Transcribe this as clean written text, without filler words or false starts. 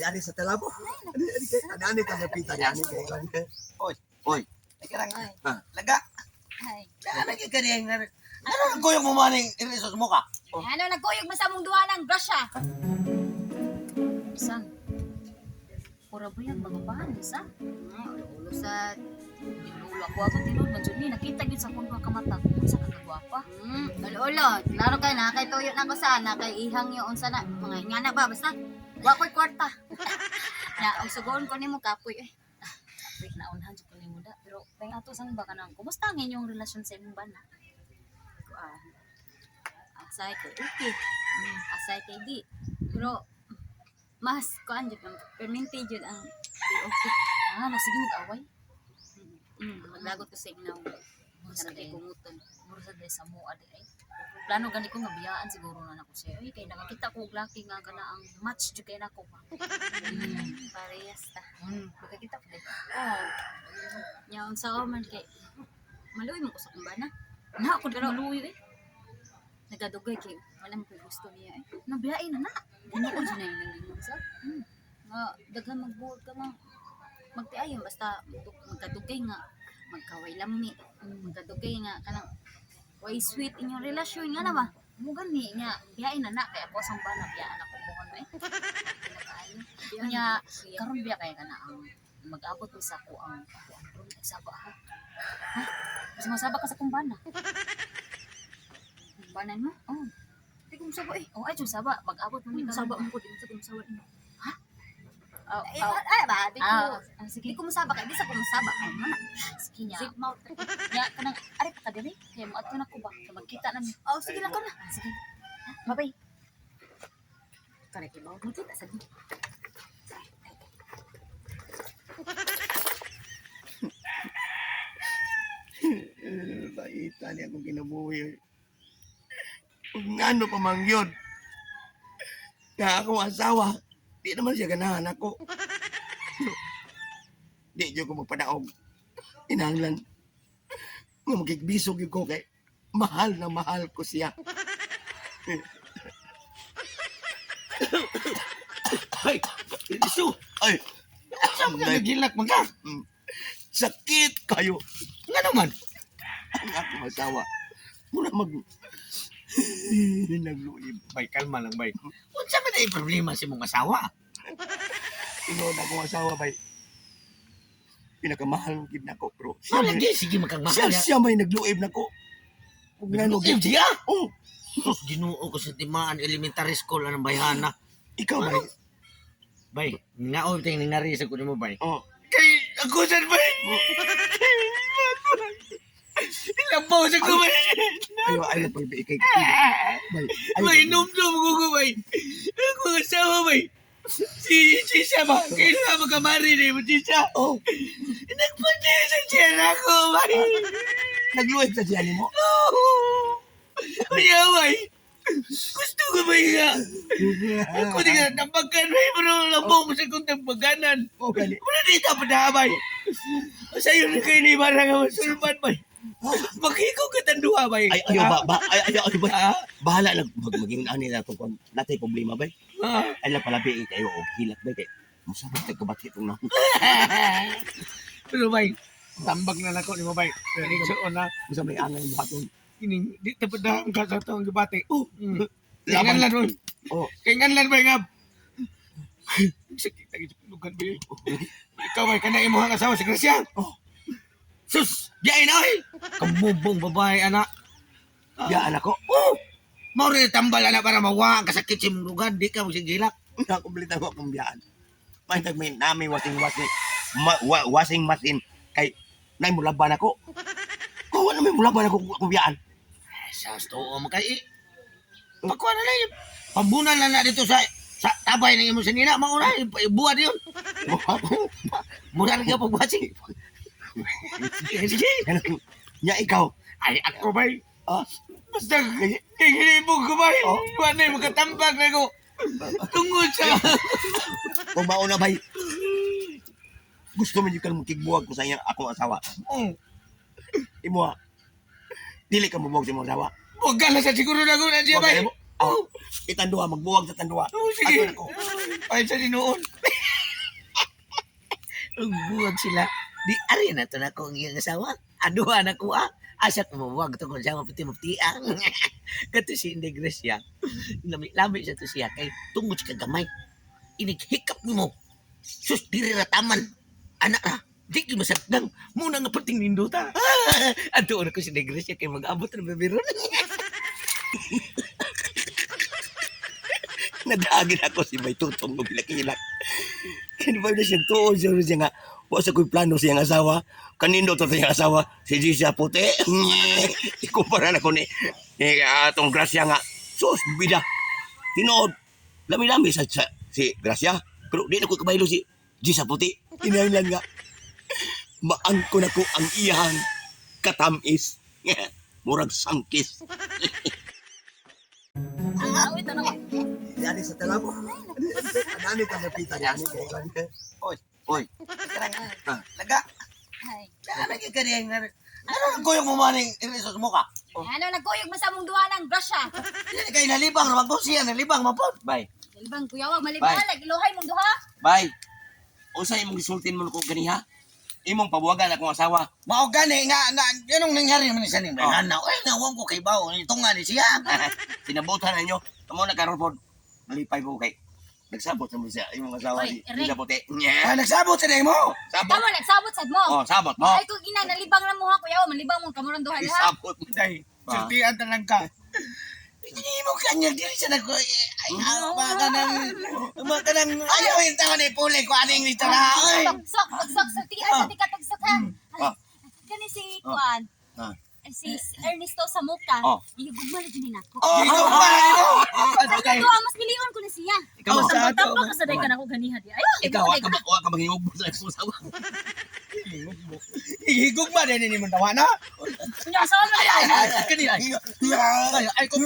Diyan sa talabo. Ani ka napita ani kay. Oy. Ikarang. Ay. Laga. Ay. Ano ka kanya nga? Ano nang kuya mo maning irisos mo ka? Ano, nagkuyog mo sa mong duha ng grasya? Isang. Pura ba yan mga bahan, isa? Ulo sa... Inulo ako tinod man dyan nakita yun sa kundo ka mata. Sa kagwapa. Ulo. Klaro kay na, kay tuyo na ko sana, kay ihang yung unsa na. Mga nga na ba, basta. Wakoy kwarta. Ya, ang sugon ko nimo kapoy eh. Wait, naunhan dyan ko ni Muda. Pero, may ato sang baka nang, kumusta ang inyong relasyon sa imong bana? Asay kay okay. Asay kay di. Pero mas kuan jud ang permente jud ang di okay. Sige mag-away. Maglagot ko sa ignaw. Para kay kumuton. Mura sa sa mua di ay. Plano gani ko nga biyaan siguro na nako siya. Ay, kay nakakita ko og laki nga kana ang match jud kay nako ba. Parehas ta. Makakita ko din. Nya unsa man kay maluoy mo ko sa kumbana. Na ako pero luyo eh. Nagadugay kay wala mo koy gusto niya eh. Nabiyain na na. Ganyan ko na yung sa. Nga daghan magbuod ka mang magtiayon basta magkadugay nga magkaway lami. Magkadugay nga kanang way sweet inyong relasyon nga na ba? Mo gani nga biyain na kay ako sang bana biyaan ako buhon eh. Nya karon biya kay kana ang mag-abot mi sa ko ang saba ha. Ha? Mas masaba ka sa kumbana. Banan mo? Oh. Di ko masaba eh. Oh, ay jud saba mag-abot mo mi Masaba karon. mo ko din sa masaba mo. Ay, ba? Di ko. sige. Di ko masaba kay di sa ko masaba. Ay mana. Sige niya. Zip mouth. Ya kanang ari pa ka diri. Kaya mo adto na ko ba? Kaya magkita na mi. Oh, sige lang ko na. Sige. Bye-bye. Kare kay mo kita sa di. Baita niya akong kinabuhi. Kung ano pa mang yun. Kaya akong asawa, di naman siya ganahan ako. Di siya ko magpadaog. Inanglan. Nga magkigbisog yun ko kay mahal na mahal ko siya. Ay! Iso! Ay! Saan ka nagilak mo ka? Sakit kayo! Nga naman. Ang akong asawa. Muna nagluib. Bay, kalma lang, bay. Unsa man ay problema si mong asawa? Inoon akong asawa bay. Pinakamahal ng gid nako pero Siya lagi, sige magkagmahal siya, niya. siya may nagluib nako. Ug ngano Nagluib gid. siya? Oh, Sus, ginoo ko sa Timaan Elementary School anong bayhana. ikaw bay. Bay, ngaon ting ningari sa kuno mo, bay. Oh, Kay ako sad, bay. Ilabaw sa ko, bay. ayo pa bay kay. Bay. Bay, numdum ko, bay. Ako ang asawa, bay. Si siya ba? Kailangan magkamari na yung siya. Oh, Nagpati sa tiyan ako, bay. nagluib sa siya nimo. Kaya, bay. Gusto ko, bay nga. Ako di ka nabagan, bay. Pero labong ko sa kong tambaganan. Oh, gani. Wala dito pa na, bay. Sa'yo na kayo ni Marang ang sulman, bay. Makikaw ka tanduha, bay. Ay ayo ba ayo bay. Bahala lang maging ani na to kon natay problema bay. Ay la pala bay kayo og hilak bay kay. Musabot ka kabati tong nako. Pero, bay, tambag na nako ni mo, bay. Pero so na, Musa may angay mo haton. kining di tapos na ang kasatong gibati. Oh, Kaya lan, bay. oh. Kaya lan, bay, nga. Sakit lagi sa lugan, bay. Ikaw, bay, kanang imuhang asawa si Gracia. Oh. Sus, diay na, ay. Kamubong babae, anak. Ya anak ko. Oh! Mauri tambal anak para mawa ang kasakit sa lugan. Di ka magsigilak. Una kumplita ko akong biyaan. May nagmin nami washing machine kay nay mulaban ako. Ko wala may mulaban ako akong biyaan. Sas to mo kay. Pakuha na lang yun. Pambunan na na dito sa tabay ng imo sinina. Mauna, buwan yun. Mura na ka pagwasing. Sige. Ya ikaw. Ay, ako ba'y? Ah, Basta, hihilibog ko ba'y? Oh. Wala yung makatambag na ko. Tungod sa... kung mauna bay. Gusto mo yung kalmukigbuwag ko sa iya akong asawa. Oh, Imo ha. Dili ka mabuwag sa imong asawa. huwag ka lang sa siguro na ko na siya Huwag ba'y? ka mo. Oh, itanduha magbuwag sa tanduha. Oh, sige. Ato na ko. Ay, sa dinuon. Ang buwag sila. Di ari na to na ko ang iyang asawa. Aduha na ko asa ko mabuwag to kung siya maputi-maptiang. Kato si Indigresya. Lami siya to siya kay tungod sa kagamay. Inighikap mo. Sus diri ra taman. Anak ra. Di ki masagdang. Muna nga pating ninduta. Ato na ko si Indigresya kay mag-abot na babiron. Nadagin ako si may tutong ng bilakilak. Kaya ba na siya tuon siya nga, wala sa ko'y plano siyang asawa. Kanino to siyang asawa? Si Gisha Puti. Ikumpara na ko ni atong Gracia nga. Sus, bida. Tinood. Lami-lami sa si Gracia. Pero di na ko kabaylo si Gisha Puti. Kinahanglan nga. Maangko na ko ang iyang katamis. Murag sangkis. Awit na ako. Yani sa talabo. Anani ka napita yani. Oy. Laga. Ay. Ano kay kaniya nga? Ano ang kuyog mo maning irisos mo ka? Ano nagkuyog mo sa mong duha ng grasya? Dili kay nalibang naman ko siya nalibang mapod. Bye. Ibang kuyawag malibal, Bye. nagiluhay mong duha. Bay. Usa imong gisultin mo ko ganiha? Imong pabuwagan akong asawa. Mao gani nga anong nangyari man sa ning Oh. bana? Oy nawang ko kay bawo ni tunga ni siya. Sinabutan na nyo. Amo na karon pod. Malipay ko kay. Nagsabot sa siya imong asawa Oy, di Eric. sa puti. Ah, nagsabot sa mo. Sabot. Tama nagsabot sad mo. Oh, sabot mo. Ay ko ina nalibang na mo ha kuyaw, malibang mo kamuran duha diha. Sabot mo. Day, Ah. sultian talang ka. Hindi mo kanya diri sa nag ay mga kanang ayaw yung tao ni puli ko aning ni tara. Oy. Sok sa tihan sa tikatagsok ha. Ah. Kani si Juan. Ah. Si Ernesto sa muka. Oh. Ihugugman na din ako. Oh, ikaw pa ito. Sa ito mas milion ko na siya. Ikaw Oh, sa sa ato. Tampak ka sa day ka na ko ganiha di. Ayo, ikaw wa ka mangingog sa imong asawa. Higog ba din ni mo tawa na? Nya sa Ay, kanina. Ay, ko